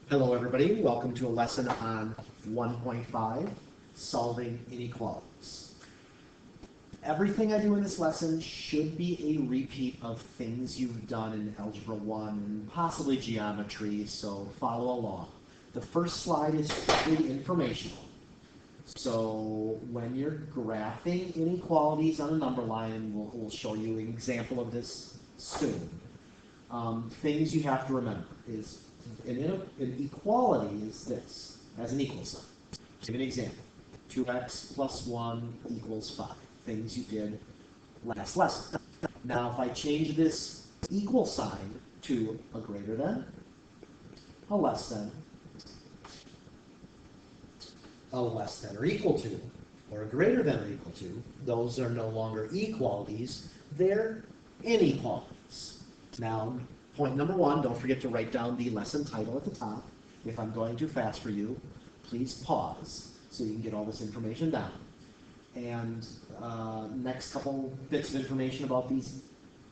Hello everybody, welcome to a lesson on 1.5, Solving Inequalities. Everything I do in this lesson should be a repeat of things you've done in Algebra 1 and possibly geometry, so follow along. The first slide is strictly informational. So when you're graphing inequalities on a number line, we'll show you an example of this soon. Things you have to remember is an equality is this, as an equal sign. Give an example. 2x plus 1 equals 5. Things you did last lesson. Now if I change this equal sign to a greater than, a less than or equal to, or a greater than or equal to, those are no longer equalities, they're inequalities. Now, point number one, don't forget to write down the lesson title at the top. If I'm going too fast for you, please pause so you can get all this information down. And next couple bits of information about these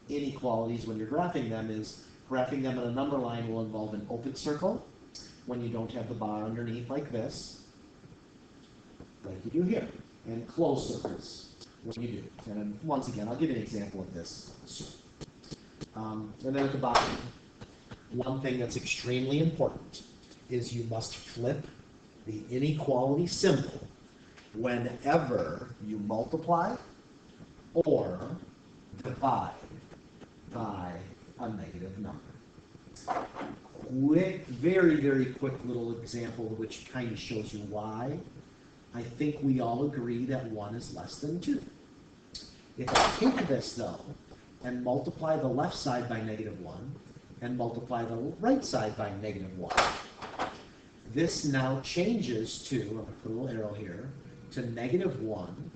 inequalities when you're graphing them is graphing them in a number line will involve an open circle when you don't have the bar underneath like this, like you do here, and closed circles when you do. And then, once again, I'll give you an example of this soon. And then at the bottom, one thing that's extremely important is you must flip the inequality symbol whenever you multiply or divide by a negative number. Quick, very, very quick little example which kind of shows you why. I think we all agree that 1 is less than 2. If I take this, though, and multiply the left side by negative 1, and multiply the right side by negative 1. This now changes to, I'm going to put a little arrow here, to negative 1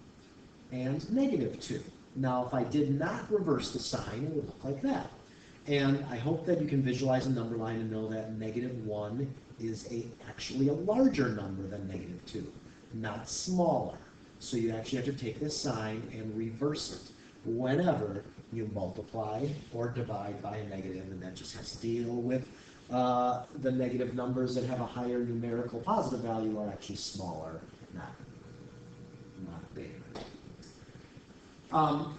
and negative 2. Now, if I did not reverse the sign, it would look like that. And I hope that you can visualize a number line and know that negative 1 is actually a larger number than negative 2, not smaller. So you actually have to take this sign and reverse it whenever you multiply or divide by a negative, and that just has to deal with the negative numbers that have a higher numerical positive value are actually smaller, not bigger.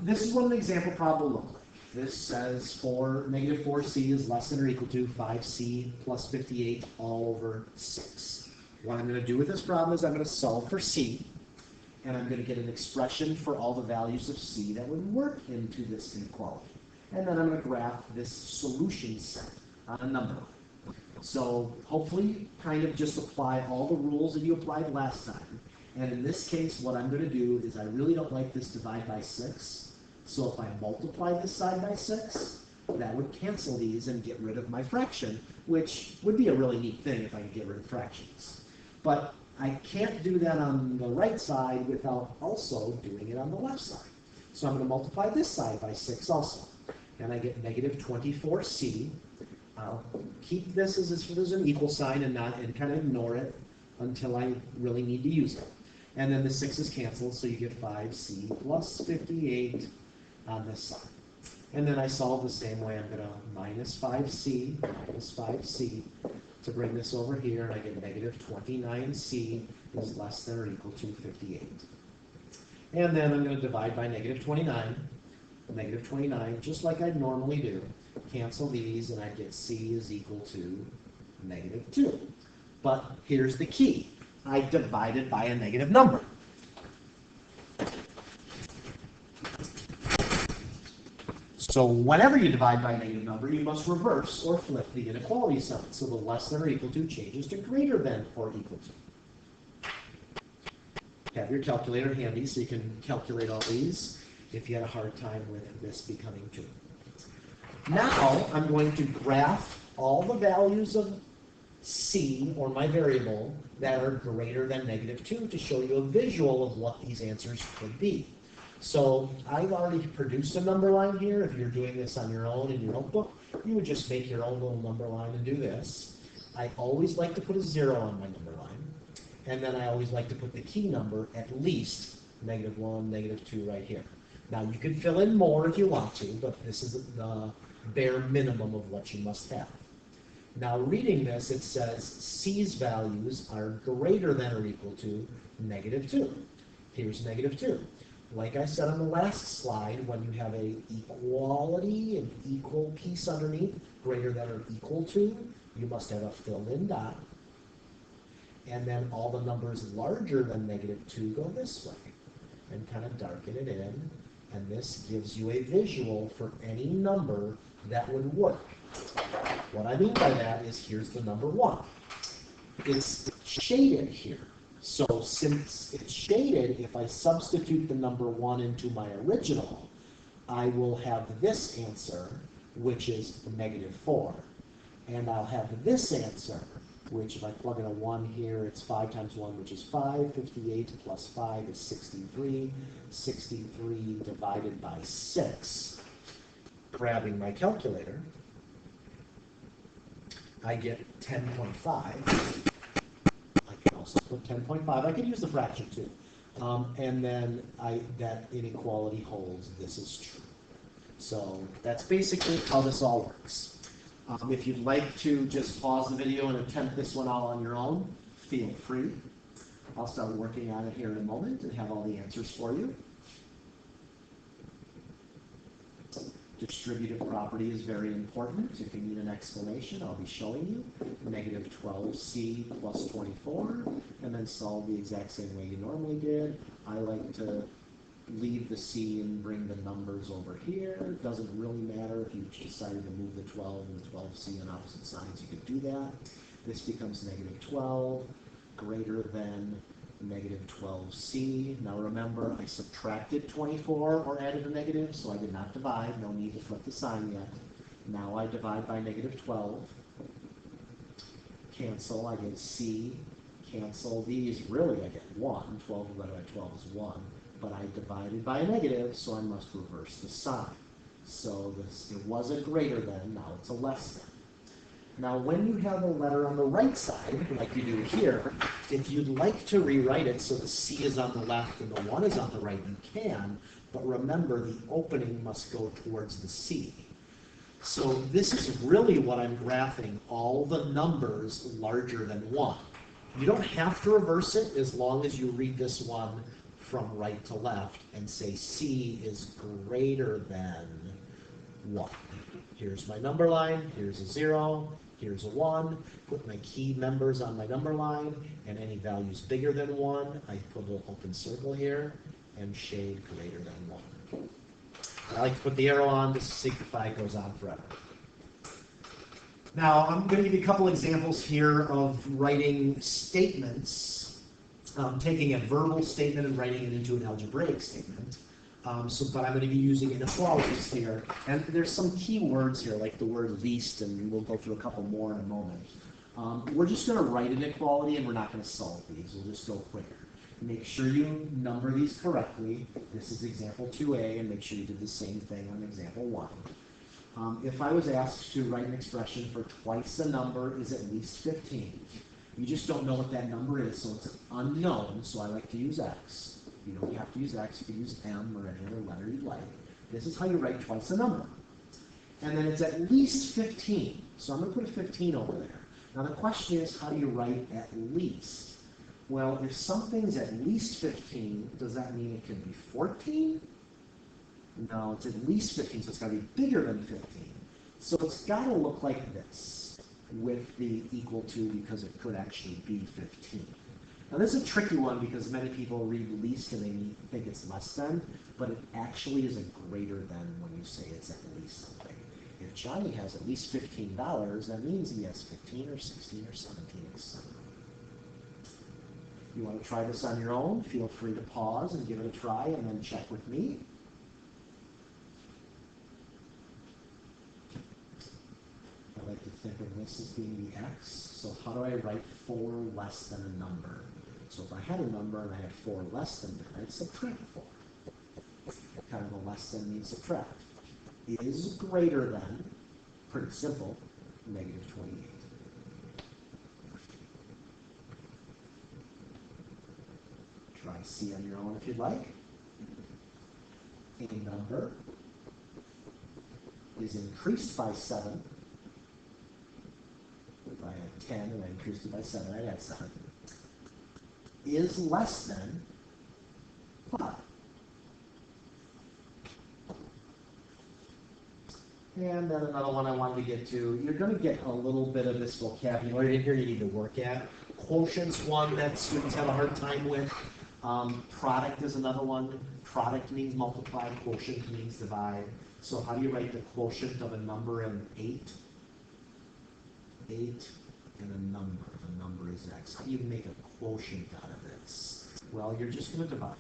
This is what an example problem will look like. This says for negative 4c is less than or equal to 5c plus 58 all over 6. What I'm going to do with this problem is I'm going to solve for c, and I'm going to get an expression for all the values of c that would work into this inequality. And then I'm going to graph this solution set on a number line. So hopefully kind of just apply all the rules that you applied last time. And in this case, what I'm going to do is I really don't like this divide by 6. So if I multiply this side by 6, that would cancel these and get rid of my fraction, which would be a really neat thing if I could get rid of fractions. But I can't do that on the right side without also doing it on the left side. So I'm going to multiply this side by 6 also. And I get negative 24c. I'll keep this as an equal sign and kind of ignore it until I really need to use it. And then the 6 is canceled, so you get 5c plus 58 on this side. And then I solve the same way. I'm going to minus 5c to bring this over here, and I get negative 29c is less than or equal to 58. And then I'm going to divide by negative 29. Negative 29, just like I'd normally do. Cancel these, and I get c is equal to negative 2. But here's the key. I divided by a negative number. So whenever you divide by a negative number, you must reverse or flip the inequality sign. So the less than or equal to changes to greater than or equal to. Have your calculator handy so you can calculate all these if you had a hard time with this becoming 2. Now I'm going to graph all the values of c, or my variable, that are greater than negative 2 to show you a visual of what these answers could be. So I've already produced a number line here. If you're doing this on your own in your notebook, you would just make your own little number line and do this. I always like to put a 0 on my number line. And then I always like to put the key number at least negative 1, negative 2 right here. Now you can fill in more if you want to, but this is the bare minimum of what you must have. Now reading this, it says C's values are greater than or equal to -2. Here's -2. Like I said on the last slide, when you have a equality, an equal piece underneath, greater than or equal to, you must have a filled-in dot. And then all the numbers larger than -2 go this way. And kind of darken it in. And this gives you a visual for any number that would work. What I mean by that is here's the number 1. It's shaded here. So since it's shaded, if I substitute the number 1 into my original, I will have this answer, which is -4. And I'll have this answer, which if I plug in a 1 here, it's 5 times 1, which is 5. 58 plus 5 is 63. 63 divided by 6. Grabbing my calculator, I get 10.5. I can also put 10.5. I could use the fraction too. And then that inequality holds. This is true. So that's basically how this all works. If you'd like to just pause the video and attempt this one all on your own, feel free. I'll start working on it here in a moment and have all the answers for you. Distributive property is very important. If you need an explanation, I'll be showing you. -12c plus 24, and then solve the exact same way you normally did. I like to leave the c and bring the numbers over here. It doesn't really matter if you decided to move the 12 and the 12c on opposite sides, you could do that. This becomes -12 greater than -12c. Now remember, I subtracted 24 or added a negative, so I did not divide. No need to flip the sign yet. Now I divide by -12. Cancel, I get c. Cancel these, really I get 1. 12 divided by 12 is 1. But I divided by a negative, so I must reverse the sign. So it was a greater than, now it's a less than. Now when you have a letter on the right side, like you do here, if you'd like to rewrite it so the C is on the left and the 1 is on the right, you can, but remember the opening must go towards the C. So this is really what I'm graphing, all the numbers larger than 1. You don't have to reverse it as long as you read this one from right to left and say C is greater than 1. Here's my number line, here's a 0, here's a 1, put my key members on my number line, and any values bigger than 1, I put a little open circle here, and shade greater than 1. I like to put the arrow on to signify it goes on forever. Now, I'm going to give you a couple examples here of writing statements, taking a verbal statement and writing it into an algebraic statement. But I'm going to be using inequalities here. And there's some key words here, like the word least, and we'll go through a couple more in a moment. We're just going to write inequality, and we're not going to solve these. We'll just go quicker. Make sure you number these correctly. This is example 2a, and make sure you did the same thing on example 1. If I was asked to write an expression for twice a number is at least 15, you just don't know what that number is, so it's unknown, so I like to use x. You don't have to use x, you can use m or any other letter you'd like. This is how you write twice a number. And then it's at least 15, so I'm going to put a 15 over there. Now the question is, how do you write at least? Well, if something's at least 15, does that mean it can be 14? No, it's at least 15, so it's got to be bigger than 15. So it's got to look like this with the equal to, because it could actually be 15. Now this is a tricky one because many people read least and they think it's less than, but it actually is a greater than when you say it's at least something. If Johnny has at least $15, that means he has 15 or 16 or 17, etc. If you want to try this on your own, feel free to pause and give it a try and then check with me. I like to think of this as being the x. So how do I write 4 less than a number? So if I had a number and I had 4 less than that, I'd subtract 4. Kind of a less than means subtract. Is greater than, pretty simple, negative 28. Try C on your own if you'd like. A number is increased by 7 I had 10 and I increased it by 7, I'd add 7, is less than 5. And then another one I wanted to get to, you're going to get a little bit of this vocabulary in here you need to work at. Quotient's one that students have a hard time with. Product is another one. Product means multiply, quotient means divide. So how do you write the quotient of a number and 8? 8 and a number. The number is x. How do you make a quotient out of this? Well, you're just going to divide.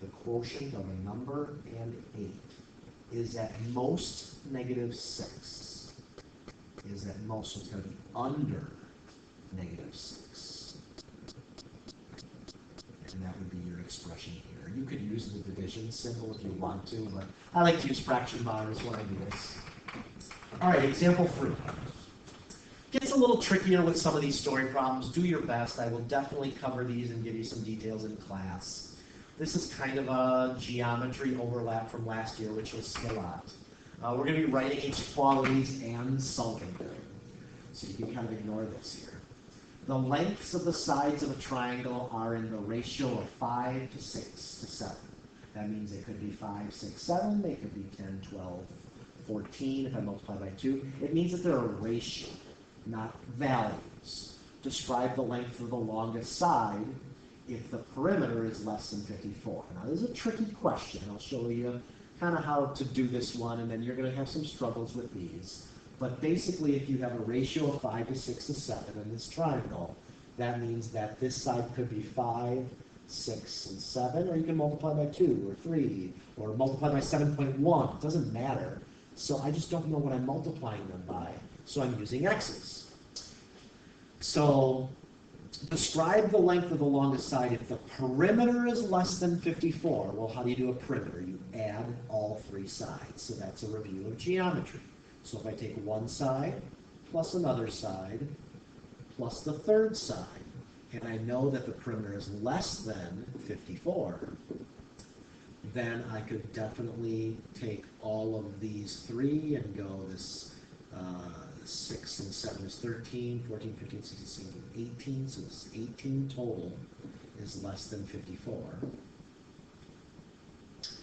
The quotient of a number and 8 is at most negative 6. Is at most, so it's going to be under negative 6. And that would be your expression here. You could use the division symbol if you want to, but I like to use fraction bars when I do this. All right, example 3. Gets a little trickier with some of these story problems. Do your best. I will definitely cover these and give you some details in class. This is kind of a geometry overlap from last year, which was a lot. We're going to be writing inequalities and solving them. So you can kind of ignore this here. The lengths of the sides of a triangle are in the ratio of 5 to 6 to 7. That means it could be 5, 6, 7. They could be 10, 12, 14 if I multiply by 2. It means that they're a ratio, not values. Describe the length of the longest side if the perimeter is less than 54. Now, this is a tricky question. I'll show you kind of how to do this one, and then you're going to have some struggles with these. But basically, if you have a ratio of 5 to 6 to 7 in this triangle, that means that this side could be 5, 6, and 7, or you can multiply by 2 or 3, or multiply by 7.1. It doesn't matter. So I just don't know what I'm multiplying them by, so I'm using x's. So describe the length of the longest side if the perimeter is less than 54. Well, how do you do a perimeter? You add all 3 sides. So that's a review of geometry. So if I take one side plus another side plus the third side, and I know that the perimeter is less than 54, then I could definitely take all of these 3 and go this 6 and 7 is 13, 14, 15, 16, 17, 18, so this 18 total is less than 54.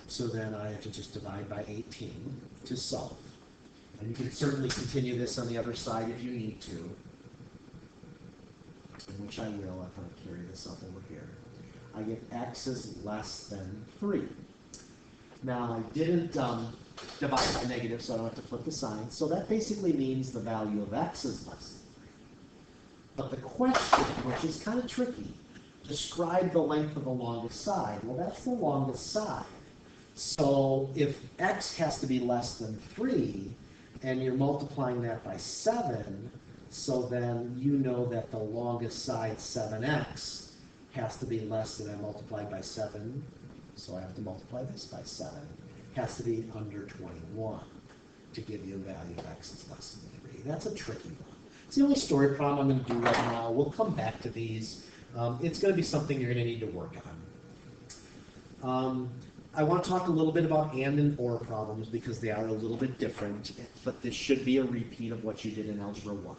So then I have to just divide by 18 to solve. And you can certainly continue this on the other side if you need to, which I will if I carry this up over here. I get x is less than 3. Now, I didn't divide by negative, so I don't have to flip the sign. So that basically means the value of x is less than 3. But the question, which is kind of tricky, describe the length of the longest side. Well, that's the longest side. So if x has to be less than 3, and you're multiplying that by 7, so then you know that the longest side, 7x, has to be less than I multiplied by 7. So I have to multiply this by 7. Has to be under 21 to give you a value of x is less than 3. That's a tricky one. It's the only story problem I'm going to do right now. We'll come back to these. It's going to be something you're going to need to work on. I want to talk a little bit about and or problems because they are a little bit different, but this should be a repeat of what you did in Algebra 1.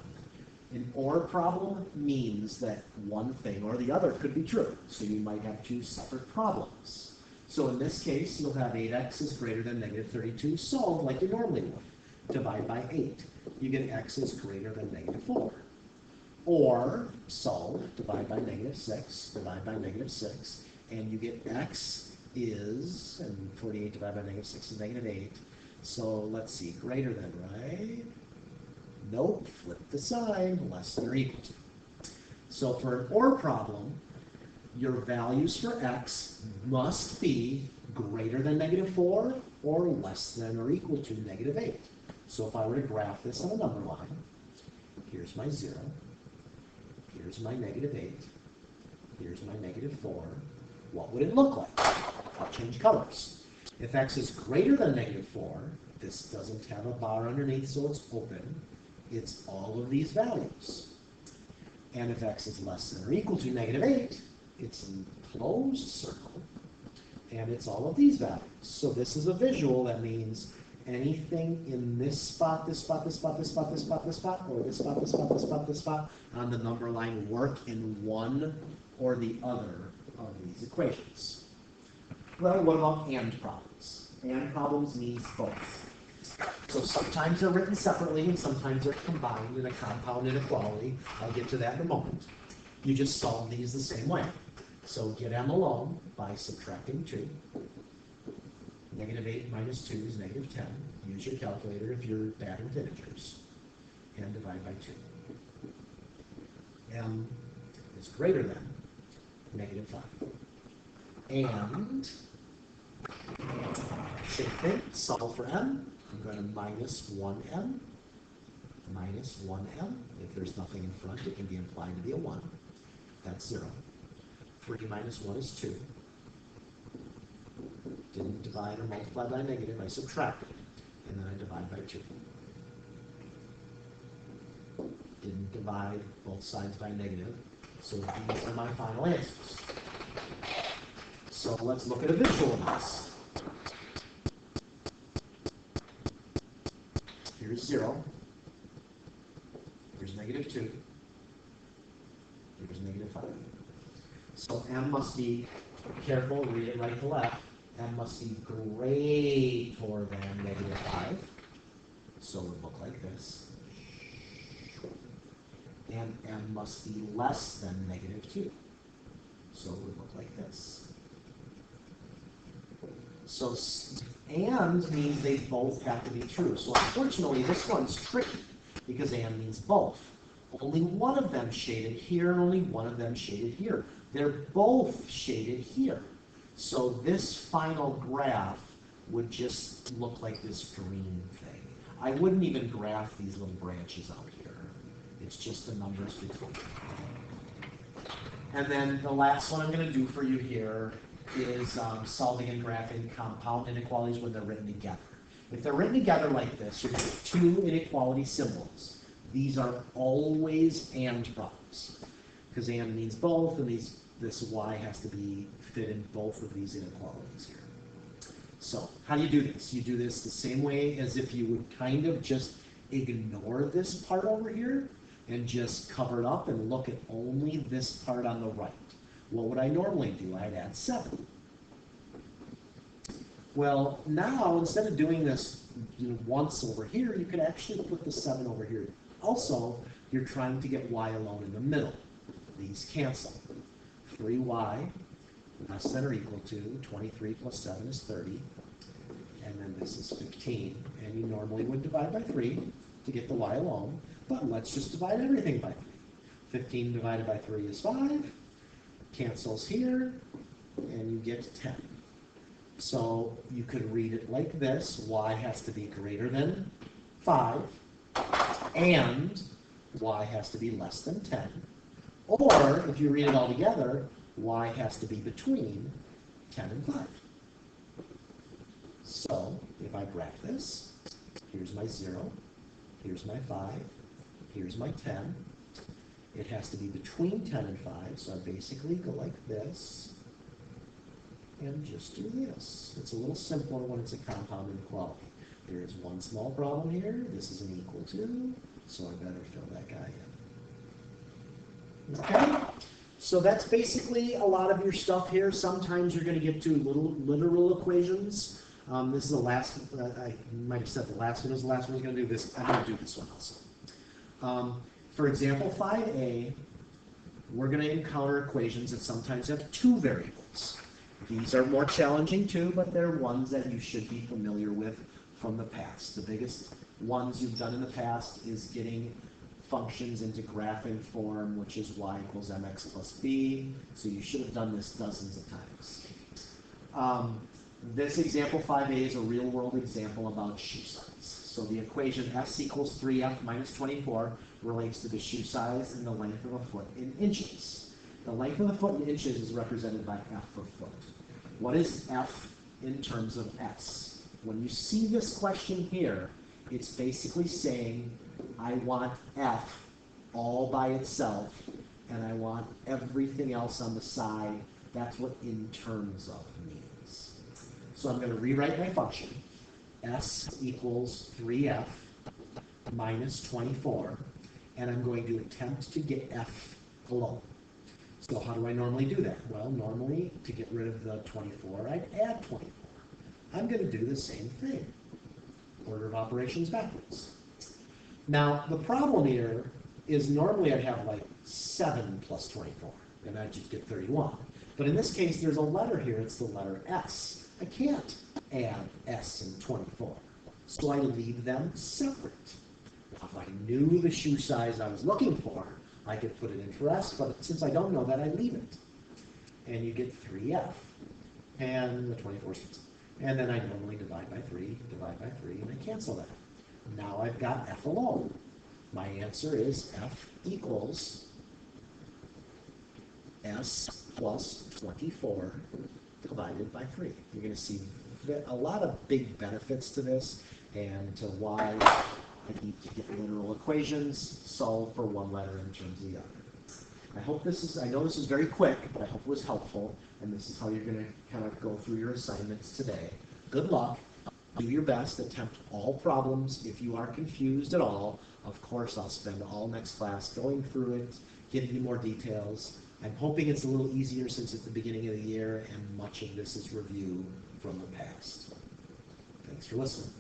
An or problem means that one thing or the other could be true, so you might have 2 separate problems. So in this case, you'll have 8x is greater than negative 32, solve like you normally would. Divide by 8. You get x is greater than negative 4. Or solve, divide by negative 6, divide by negative 6, and you get x is, and 48 divided by negative 6 is negative 8. So let's see, greater than, right? Nope, flip the sign, less than or equal to. So for an or problem, your values for x must be greater than negative 4 or less than or equal to negative 8. So if I were to graph this on a number line, here's my 0, here's my negative 8, here's my negative 4, what would it look like? I'll change colors. If x is greater than negative 4, this doesn't have a bar underneath, so it's open. It's all of these values. And if x is less than or equal to negative 8, it's a closed circle, and it's all of these values. So this is a visual that means anything in this spot, this spot, this spot, this spot, this spot, this spot, or this spot, this spot, this spot, this spot on the number line work in one or the other of these equations? Well, what about and problems? And problems means both. So sometimes they're written separately and sometimes they're combined in a compound inequality. I'll get to that in a moment. You just solve these the same way. So get m alone by subtracting 2. Negative 8 minus 2 is negative 10. Use your calculator if you're bad with integers. And divide by 2. M is greater than negative 5. And same thing, solve for m. I'm going to minus 1m. Minus 1m. If there's nothing in front, it can be implied to be a 1. That's 0. 3 minus 1 is 2. Didn't divide or multiply by negative, I subtracted. And then I divide by 2. Didn't divide both sides by negative, so these are my final answers. So let's look at a visual of this. Here's 0. Here's negative 2. Here's negative 5. So m must be, careful, read it right to left, m must be greater than negative 5. So it would look like this. And m must be less than negative 2. So it would look like this. So and means they both have to be true. So unfortunately, this one's tricky because and means both. Only one of them shaded here and only one of them shaded here. They're both shaded here. So this final graph would just look like this green thing. I wouldn't even graph these little branches out here. It's just the numbers between. And then the last one I'm going to do for you here is solving and graphing compound inequalities when they're written together. If they're written together like this, you have two inequality symbols. These are always and problems, because and means both, and this y has to be fit in both of these inequalities here. So how do you do this? You do this the same way as if you would kind of just ignore this part over here and just cover it up and look at only this part on the right. What would I normally do? I'd add 7. Well, now instead of doing this once over here, you could actually put the 7 over here. Also, you're trying to get y alone in the middle. These cancel. 3y less than or equal to 23 plus 7 is 30. And then this is 15. And you normally would divide by 3 to get the y alone. But let's just divide everything by 3. 15 divided by 3 is 5. Cancels here. And you get 10. So you could read it like this. Y has to be greater than 5. And y has to be less than 10. Or, if you read it all together, y has to be between 10 and 5. So, if I graph this, here's my 0, here's my 5, here's my 10. It has to be between 10 and 5, so I basically go like this, and just do this. It's a little simpler when it's a compound inequality. There's one small problem here, this is an equal to, so I better fill that guy in. Okay? So that's basically a lot of your stuff here. Sometimes you're going to get to little literal equations. This is the last, I might have said the last one is the last one. I'm going to do this. I'm going to do this one also. For example, 5a, we're going to encounter equations that sometimes have two variables. These are more challenging too, but they're ones that you should be familiar with from the past. The biggest ones you've done in the past is getting functions into graphing form, which is y equals mx plus b. So you should have done this dozens of times. This example 5a is a real-world example about shoe size. So the equation s equals 3f minus 24 relates to the shoe size and the length of a foot in inches. The length of the foot in inches is represented by f for foot. What is f in terms of s? When you see this question here, it's basically saying, I want f all by itself, and I want everything else on the side. That's what in terms of means. So I'm going to rewrite my function. S equals 3F minus 24, and I'm going to attempt to get F alone. So how do I normally do that? Well, normally, to get rid of the 24, I'd add 24. I'm going to do the same thing. Order of operations backwards. Now, the problem here is normally I'd have like 7 plus 24, and I'd just get 31. But in this case, there's a letter here. It's the letter S. I can't add S and 24. So I leave them separate. Now, if I knew the shoe size I was looking for, I could put it in for S, but since I don't know that, I leave it. And you get 3F. And the 24 sticks. And then I normally divide by 3, and I cancel that. Now I've got F alone. My answer is F equals S plus 24 divided by 3. You're going to see a lot of big benefits to this and to why I need to get literal equations, solve for one letter in terms of the other. I know this is very quick, but I hope it was helpful, and this is how you're going to kind of go through your assignments today. Good luck. Do your best. Attempt all problems. If you are confused at all, of course, I'll spend all next class going through it, giving you more details. I'm hoping it's a little easier since it's the beginning of the year, and much of this is review from the past. Thanks for listening.